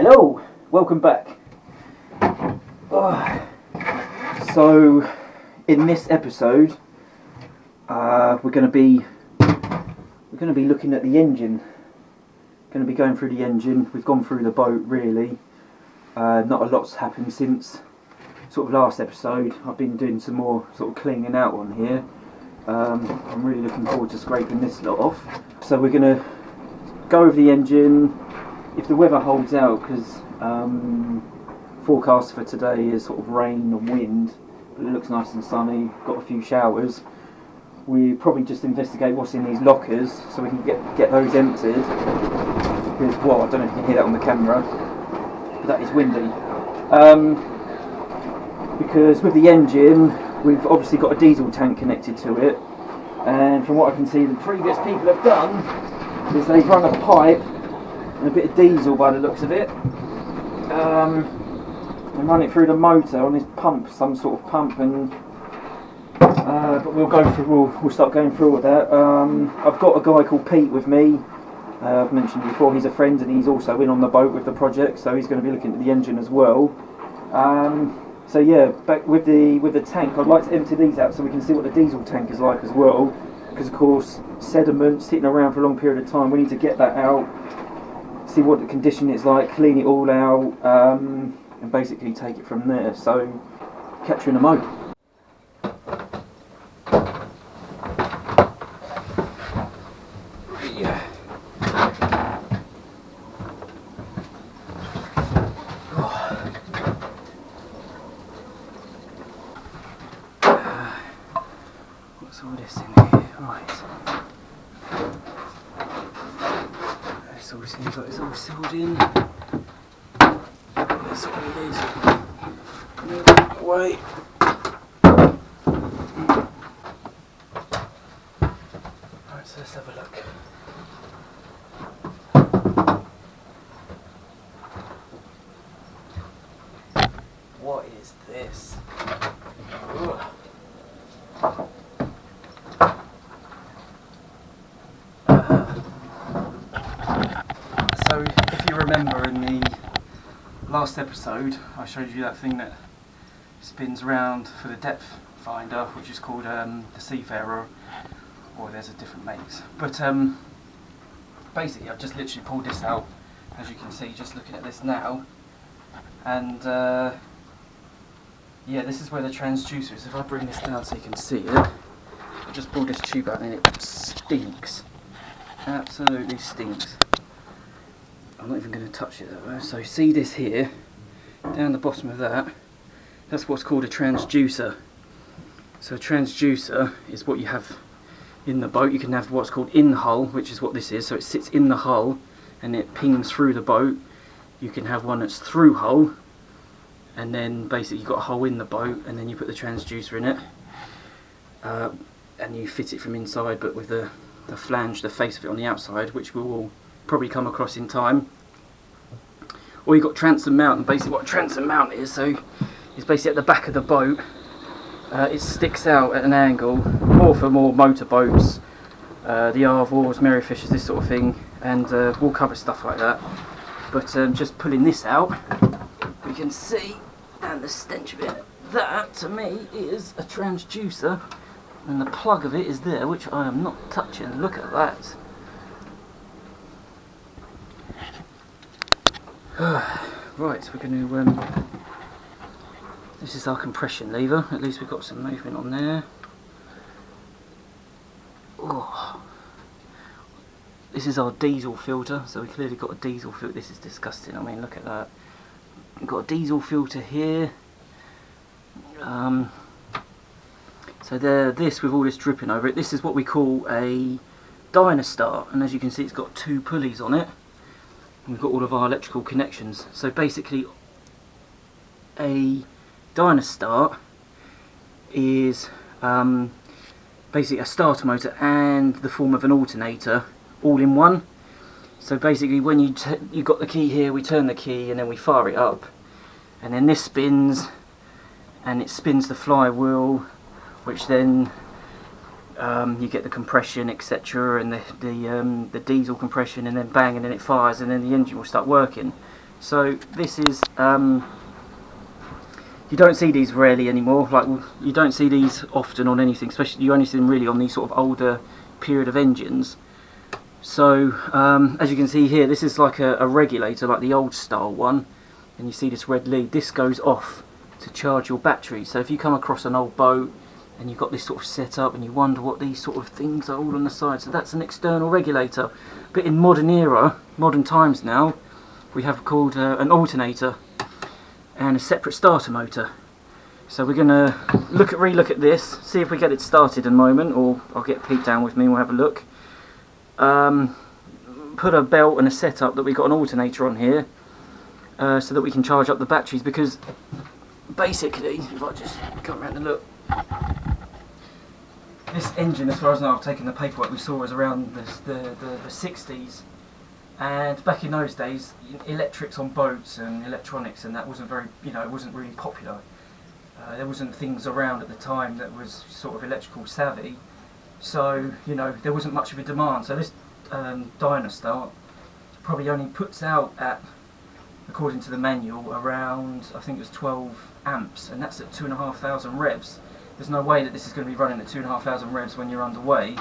Hello, welcome back. So, in this episode, we're going to be looking at the engine. Going to be going through the engine. We've gone through the boat really. Not a lot's happened since sort of last episode. I've been doing some more sort of cleaning out on here. I'm really looking forward to scraping this lot off. So we're going to go over the engine. If the weather holds out, because forecast for today is sort of rain and wind, but it looks nice and sunny, got a few showers. We probably just investigate what's in these lockers so we can get those emptied. Because, well, I don't know if you can hear that on the camera, but that is windy. Because with the engine, we've obviously got a diesel tank connected to it, and from what I can see, the previous people have done is they've run a pipe and a bit of diesel by the looks of it, and run it through the motor on this pump, some sort of pump, and but we'll start going through all that. I've got a guy called Pete with me. I've mentioned before, he's a friend and he's also in on the boat with the project, so he's going to be looking at the engine as well. So yeah, back with the tank, I'd like to empty these out so we can see what the diesel tank is like as well, because of course sediment sitting around for a long period of time, we need to get that out, see what the condition is like, clean it all out, and basically take it from there. So catch you in a moment. What's all this in here? Right. This all seems like it's all sealed in. That's what it is. Wait. Right, so let's have a look. What is this? Ugh. So, if you remember in the last episode, I showed you that thing that spins around for the depth finder, which is called the Seafarer, or there's a different makes. But basically, I've just literally pulled this out, as you can see, just looking at this now. And yeah, this is where the transducer is. If I bring this down so you can see it, I just pulled this tube out and it stinks. Absolutely stinks. I'm not even going to touch it that way. So see this here, down the bottom of that, that's what's called a transducer. So a transducer is what you have in the boat. You can have what's called in-hull, which is what this is. So it sits in the hull and it pings through the boat. You can have one that's through hull, and then basically you've got a hole in the boat and then you put the transducer in it, and you fit it from inside, but with the flange, the face of it on the outside, which we will probably come across in time. Or you've got transom mount, and basically what a transom mount is, so it's basically at the back of the boat. It sticks out at an angle, more for more motorboats, the Arvors, Merryfishers, this sort of thing, and we'll cover stuff like that. But just pulling this out, we can see, and the stench of it, that to me is a transducer, and the plug of it is there, which I am not touching. Look at that. Right, so we're going to, this is our compression lever. At least we've got some movement on there. Oh. This is our diesel filter, so we've clearly got a diesel filter. This is disgusting, I mean, look at that. We've got a diesel filter here. So there, this with all this dripping over it, this is what we call a dyno start, and as you can see it's got two pulleys on it. And we've got all of our electrical connections. So basically a dyno start is basically a starter motor and the form of an alternator all in one. So basically when you've got the key here, we turn the key and then we fire it up, and then this spins and it spins the flywheel, which then you get the compression, etc., and the diesel compression, and then bang, and then it fires, and then the engine will start working. So this is, you don't see these rarely anymore, like you don't see these often on anything, especially you only see them really on these sort of older period of engines. So as you can see here, this is like a regulator, like the old style one, and you see this red lead. This goes off to charge your battery. So if you come across an old boat and you've got this sort of set up and you wonder what these sort of things are all on the side, so that's an external regulator. But in modern times now, we have called an alternator and a separate starter motor. So we're going to re-look at this, see if we get it started in a moment, or I'll get Pete down with me and we'll have a look. Put a belt and a setup that we've got an alternator on here, so that we can charge up the batteries, because basically, if I just come around and look, this engine, as far as I know, I've taken the paperwork we saw, was around the 60s, and back in those days, electrics on boats and electronics and that wasn't very, it wasn't really popular. There wasn't things around at the time that was sort of electrical savvy, so there wasn't much of a demand. So this Dynastart probably only puts out at, according to the manual, around, I think it was 12 amps, and that's at 2,500 revs. There's no way that this is going to be running at 2,500 revs when you're underway.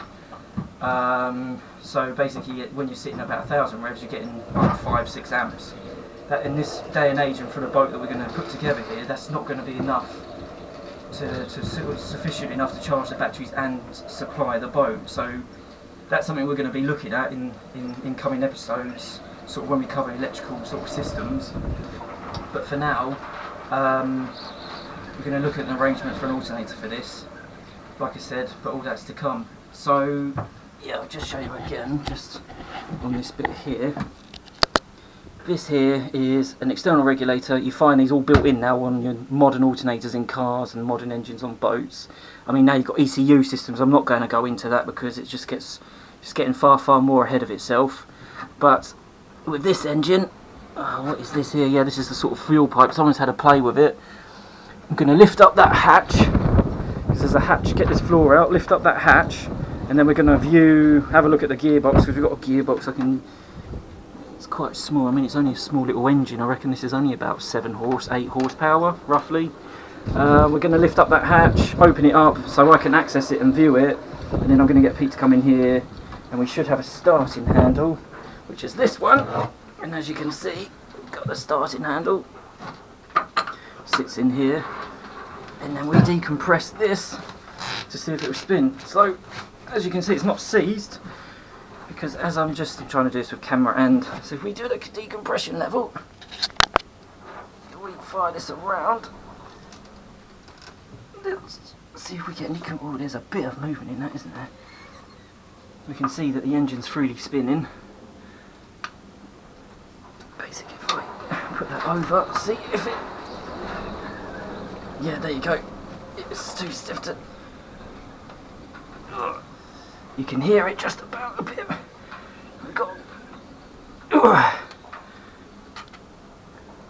So basically, when you're sitting at about 1,000 revs, you're getting like 5-6 amps. That, in this day and age, and for the boat that we're going to put together here, that's not going to be enough sufficient enough to charge the batteries and supply the boat. So that's something we're going to be looking at in coming episodes, sort of when we cover electrical sort of systems. But for now, we're going to look at an arrangement for an alternator for this, like I said, but all that's to come. So yeah, I'll just show you again, just on this bit here. This here is an external regulator. You find these all built in now on your modern alternators in cars and modern engines on boats. I mean, now you've got ECU systems. I'm not going to go into that because it just getting far more ahead of itself. But with this engine, what is this here? Yeah, this is the sort of fuel pipe. Someone's had a play with it. I'm going to lift up that hatch, because there's a hatch, get this floor out, lift up that hatch, and then we're going to have a look at the gearbox, because we've got a gearbox. It's quite small. I mean, it's only a small little engine. I reckon this is only about 8 horsepower, roughly. We're going to lift up that hatch, open it up so I can access it and view it, and then I'm going to get Pete to come in here, and we should have a starting handle, which is this one. And as you can see, we've got the starting handle, sits in here, and then we decompress this to see if it will spin. So as you can see, it's not seized, because as I'm just trying to do this with camera, and so if we do the decompression level, we fire this around, let's see if we get any. Oh, there's a bit of movement in that, isn't there? We can see that the engine's freely spinning. Basically, if I put that over, see if it. Yeah, there you go. It's too stiff to. You can hear it just about a bit. We've got.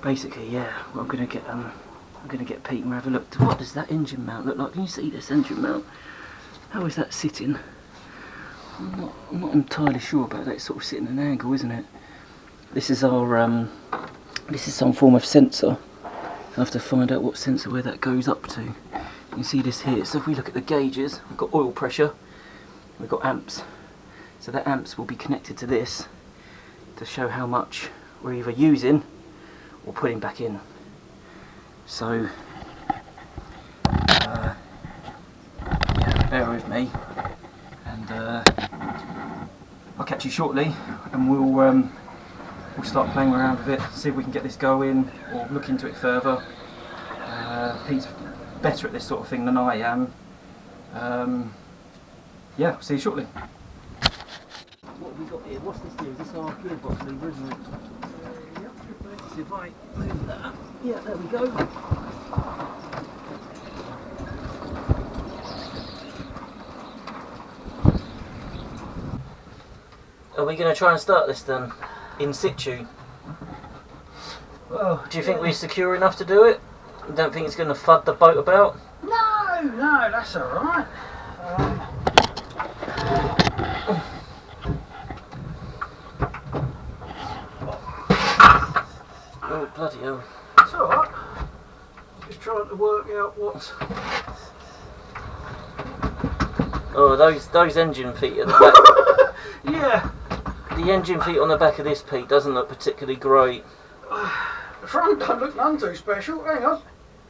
Basically, yeah. Well, I'm gonna get Pete and have a look. What does that engine mount look like? Can you see this engine mount? How is that sitting? I'm not entirely sure about that. It's sort of sitting at an angle, isn't it? This is our this is some form of sensor. I have to find out what sensor, where that goes up to. You can see this here. So if we look at the gauges, we've got oil pressure, we've got amps. So that amps will be connected to this to show how much we're either using or putting back in. So yeah, bear with me, and I'll catch you shortly, and we'll start playing around with it, see if we can get this going, or look into it further. Pete's better at this sort of thing than I am. Yeah, I'll see you shortly. What have we got here? What's this here? Is this our gearbox lever, isn't it? Yep. So if I move that, yeah, there we go. Are we going to try and start this then, in situ? Well, do you think we're secure enough to do it? You don't think it's going to FUD the boat about? No, that's alright. Oh, bloody hell. It's alright. Just trying to work out what's... Oh, those engine feet at the back. Yeah. The engine feet on the back of this, Pete, doesn't look particularly great. The front don't look none too special. Hang on.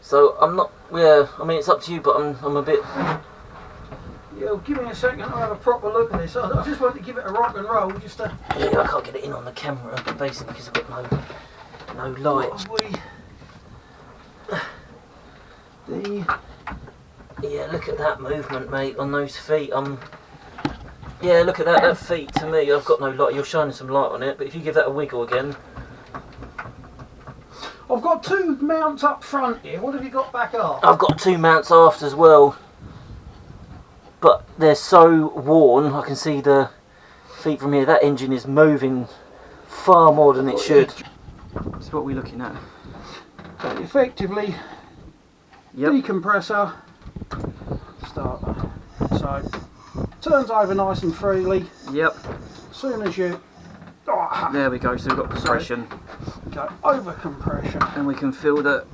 So I'm not. Yeah, I mean it's up to you, but I'm a bit. Yeah, well, give me a second. I'll have a proper look at this. I just want to give it a rock and roll, just to. Yeah, I can't get it in on the camera, basically because I've got no light. Yeah, look at that movement, mate, on those feet. Yeah, look at that. That feet to me, I've got no light. You're shining some light on it, but if you give that a wiggle again. I've got two mounts up front here. What have you got back up? I've got two mounts aft as well, but they're so worn. I can see the feet from here. That engine is moving far more than it should. That's what we're looking at. So effectively, Yep. decompressor, starter. So turns over nice and freely. Yep. As soon as you... Oh, There we go. So we've got compression, go over compression. and we can feel that.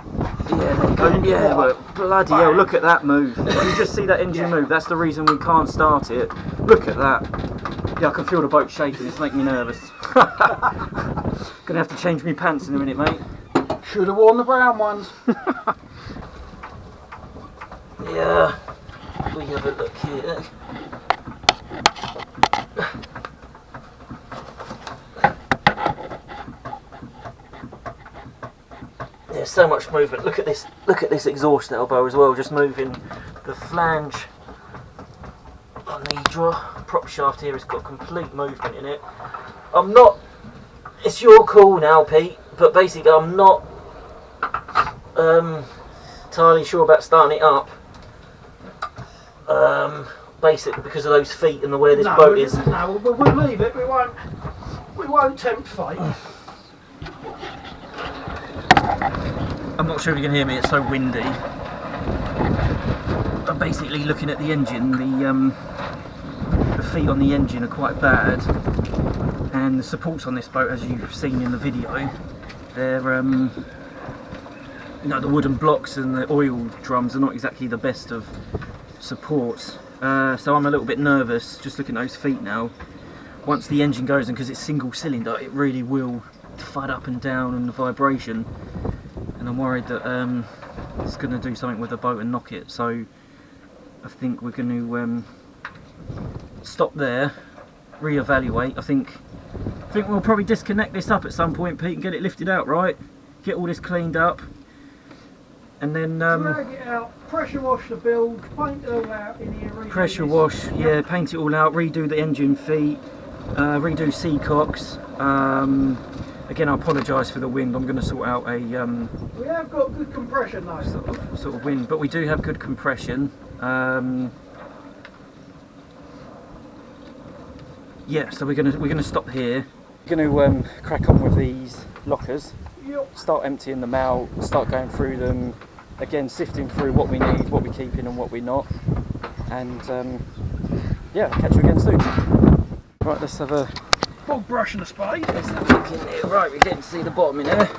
Yeah, there you go. Yeah, but bloody hell! Look at that move. If you just see that engine move, that's the reason we can't start it. Look at that. Yeah, I can feel the boat shaking. It's making me nervous. Gonna have to change my pants in a minute, mate. Should have worn the brown ones. Yeah. If we have a look here. There's so much movement. Look at this. Look at this exhaust elbow as well. Just moving the flange on the prop shaft here has got complete movement in it. I'm not. It's your call now, Pete. But basically, I'm not entirely sure about starting it up. Basically, because of those feet and the way this boat is. No, we'll leave it. We won't tempt fate. I'm not sure if you can hear me, it's so windy. I'm basically looking at the engine, the feet on the engine are quite bad, and the supports on this boat, as you've seen in the video, they're, you know, the wooden blocks and the oil drums are not exactly the best of supports. So I'm a little bit nervous just looking at those feet now. Once the engine goes, and because it's single cylinder, it really will fud up and down and the vibration. And I'm worried that it's going to do something with the boat and knock it, so I think we're going to stop there, re-evaluate. I think we'll probably disconnect this up at some point, Pete, and get it lifted out, right? Get all this cleaned up, and then drag it out, pressure wash the build, paint it all out in here. Pressure wash, yeah, paint it all out, redo the engine feet, redo seacocks. Again, I apologise for the wind. I'm going to sort out a we have got good compression though. sort of wind, but we do have good compression. Yeah, so we're gonna stop here. We're going to crack on with these lockers. Yep. Start emptying them out. Start going through them. Again, sifting through what we need, what we're keeping, and what we're not. And yeah, catch you again soon. Right, let's have a. Bog brush and a spade. Let's have a look in here. Right, we didn't see the bottom in there.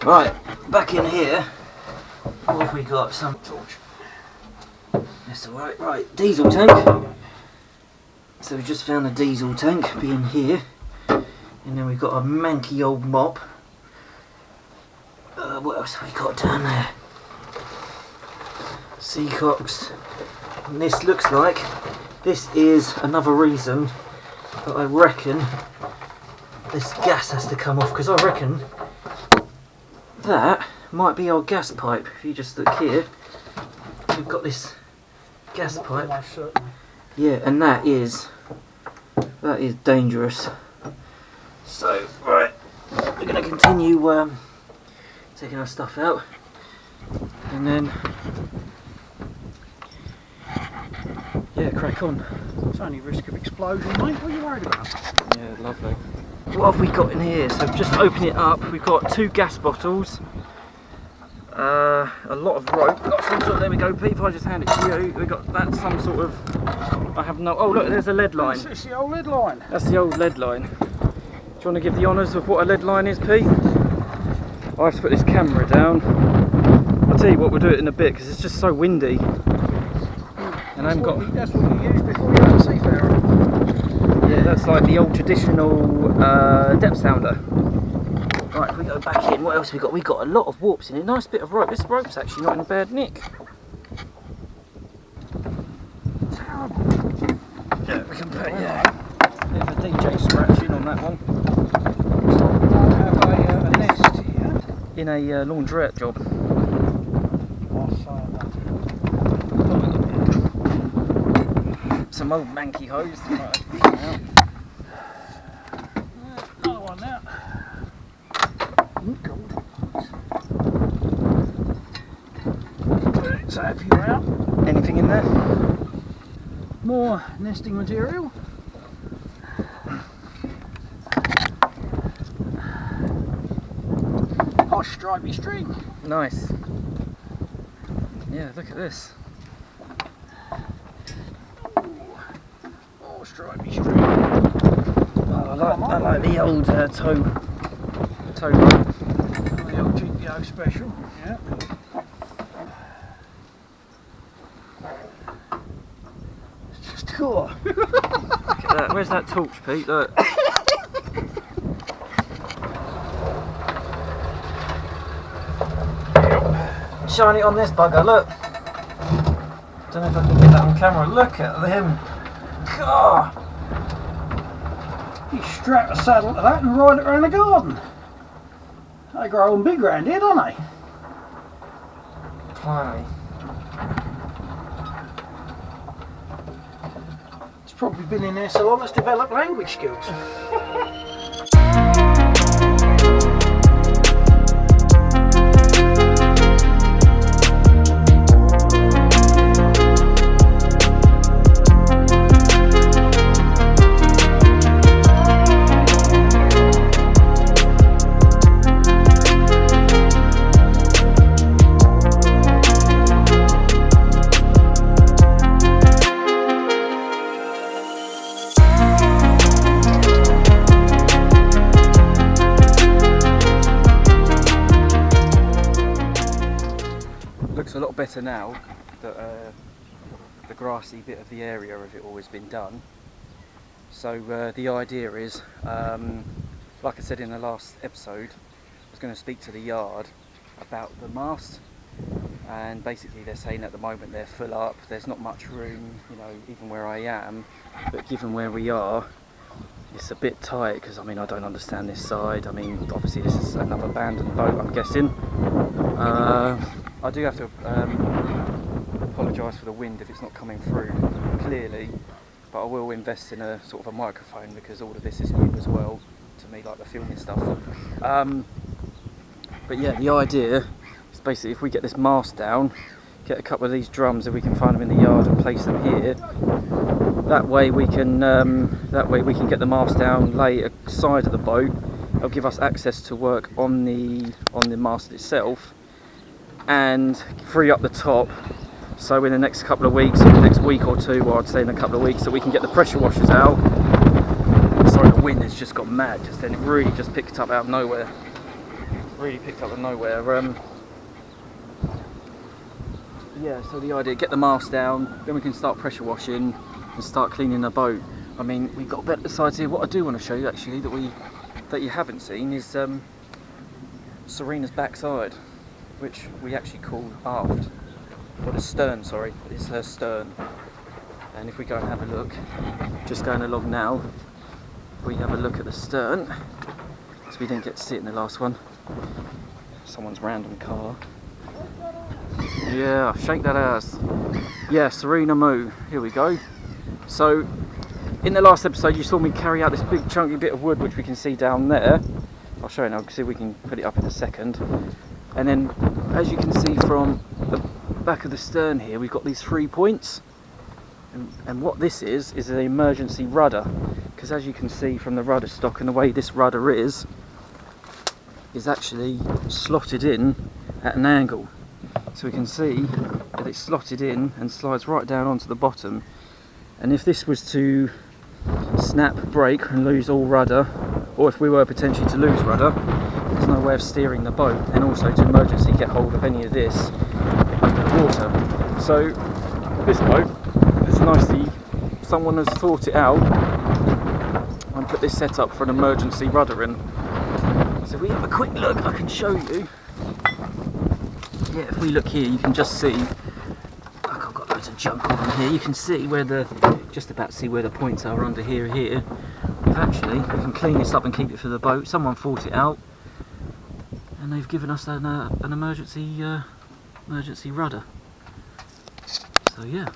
Right, back in here. What have we got? Some torch. That's alright. Right, diesel tank. So we just found the diesel tank being here. And then we've got a manky old mop. What else have we got down there? Seacocks. And this looks like this is another reason that I reckon this gas has to come off, because I reckon that might be our gas pipe. If you just look here, we've got this gas pipe. Yeah, and that is dangerous. So right, we're going to continue taking our stuff out, and then yeah, crack on. It's only risk of explosion, mate. What are you worried about? Yeah, lovely. What have we got in here? So just open it up. We've got 2 gas bottles, a lot of rope. Got some sort of, there we go, Pete. If I just hand it to you, we got that some sort of. I have no. Oh look, there's a lead line. It's the old lead line. That's the old lead line. Do you want to give the honours of what a lead line is, Pete? I have to put this camera down. I'll tell you what, we'll do it in a bit because it's just so windy. And I haven't got. That's what you used before you had a seafarer. Yeah, that's like the old traditional depth sounder. Right, if we go back in, what else we got? We got a lot of warps in it. Nice bit of rope. This rope's actually not in a bad nick. Yeah, we can put bit of a DJ scratching on that one. Have a nest here. In a laundrette job. Some old manky hose. Another one now. So if you're out, Anything in there? more nesting material. Posh stripy string. Nice. Yeah, look at this. Oh, stripy string. Oh, I like the old toe rope. The old GPO special. Yeah. It's just cool. Look at that. Where's that torch, Pete? Look. Shine it on this bugger, look. Don't know if I can get that on camera. Look at him. God. You strap a saddle to that and ride it around the garden. They grow on big round here, don't they? Blimey. It's probably been in there so long it's developed language skills. Looks a lot better now that the grassy bit of the area of it all has been done. So the idea is, like I said in the last episode, I was going to speak to the yard about the mast, and basically they're saying at the moment they're full up, there's not much room, you know, even where I am, but given where we are, it's a bit tight because I mean I don't understand this side. I mean obviously this is another abandoned boat, I'm guessing. I do have to apologise for the wind if it's not coming through clearly, but I will invest in a sort of a microphone because all of this is new as well to me, like the filming stuff. But yeah, the idea is basically if we get this mast down, get a couple of these drums if we can find them in the yard and place them here. That way we can get the mast down, lay it aside of the boat. It'll give us access to work on the mast itself and free up the top. So in the next couple of weeks, or the next week or two, or I'd say in a couple of weeks, that we can get the pressure washers out. Sorry, the wind has just got mad just then. It really just picked up out of nowhere. Really picked up out of nowhere. Yeah, so the idea, get the mast down, then we can start pressure washing and start cleaning the boat. I mean, we've got better sides here. What I do want to show you actually that you haven't seen is Serena's backside, which we actually call aft. Or the stern, sorry, it's her stern. And if we go and have a look, just going along now, we have a look at the stern, because we didn't get to see it in the last one. Someone's random car. Yeah, shake that ass. Yeah, Serena Moo, here we go. So, in the last episode you saw me carry out this big chunky bit of wood which we can see down there. I'll show you now, see if we can put it up in a second. And then, as you can see from the back of the stern here, we've got these 3 points. And what this is an emergency rudder. Because as you can see from the rudder stock and the way this rudder is actually slotted in at an angle. So we can see that it's slotted in and slides right down onto the bottom. And if this was to snap, break and lose all rudder, or if we were potentially to lose rudder, there's no way of steering the boat, and also to emergency get hold of any of this underwater. So this boat, it's nicely, someone has thought it out and put this set up for an emergency rudder in. So if we have a quick look, I can show you. Yeah, if we look here, you can just see, look, I've got loads of junk on here, you can see where the, just about see where the points are under here. We've actually, we can clean this up and keep it for the boat. Someone thought it out, and they've given us an emergency rudder. So yeah,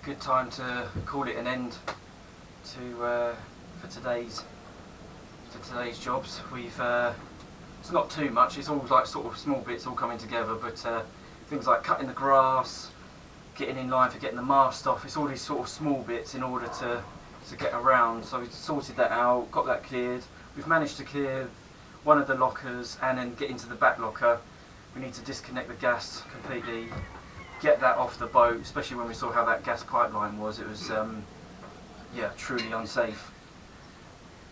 good time to call it an end to for today's jobs. We've it's not too much. It's all like sort of small bits all coming together, but things like cutting the grass, getting in line for getting the mast off. It's all these sort of small bits in order to get around. So we've sorted that out, got that cleared. We've managed to clear one of the lockers and then get into the back locker. We need to disconnect the gas completely, get that off the boat, especially when we saw how that gas pipeline was. It was yeah, truly unsafe.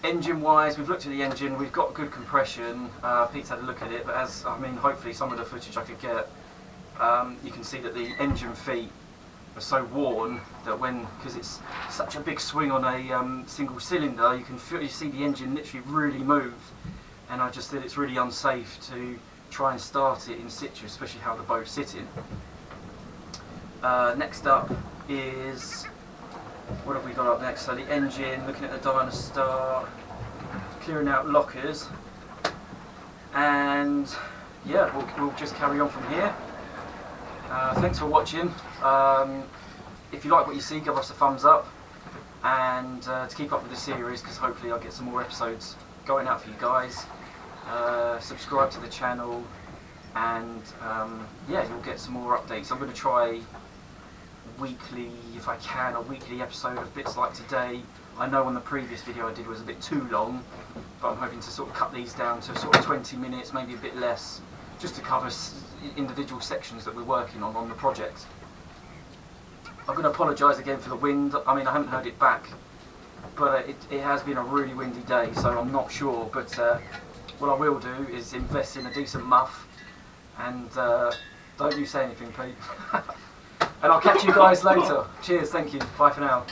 Engine wise, we've looked at the engine, we've got good compression. Pete's had a look at it, but as, I mean, hopefully some of the footage I could get, you can see that the engine feet are so worn that because it's such a big swing on a single cylinder, you can feel, you see the engine literally really move, and I just feel it's really unsafe to try and start it in situ, especially how the boat's sitting. Next up is, what have we got up next? So the engine, looking at the dyno start, clearing out lockers, and yeah, we'll just carry on from here. Thanks for watching. If you like what you see, give us a thumbs up, and to keep up with the series, because hopefully I'll get some more episodes going out for you guys. Subscribe to the channel, and yeah, you'll get some more updates. I'm going to try weekly, if I can, a weekly episode of bits like today. I know on the previous video I did was a bit too long, but I'm hoping to sort of cut these down to sort of 20 minutes, maybe a bit less, just to cover individual sections that we're working on the project. I'm going to apologise again for the wind. I mean, I haven't heard it back, but it has been a really windy day, so I'm not sure. But what I will do is invest in a decent muff, and don't you say anything, Pete. And I'll catch you guys later. Cheers, thank you. Bye for now.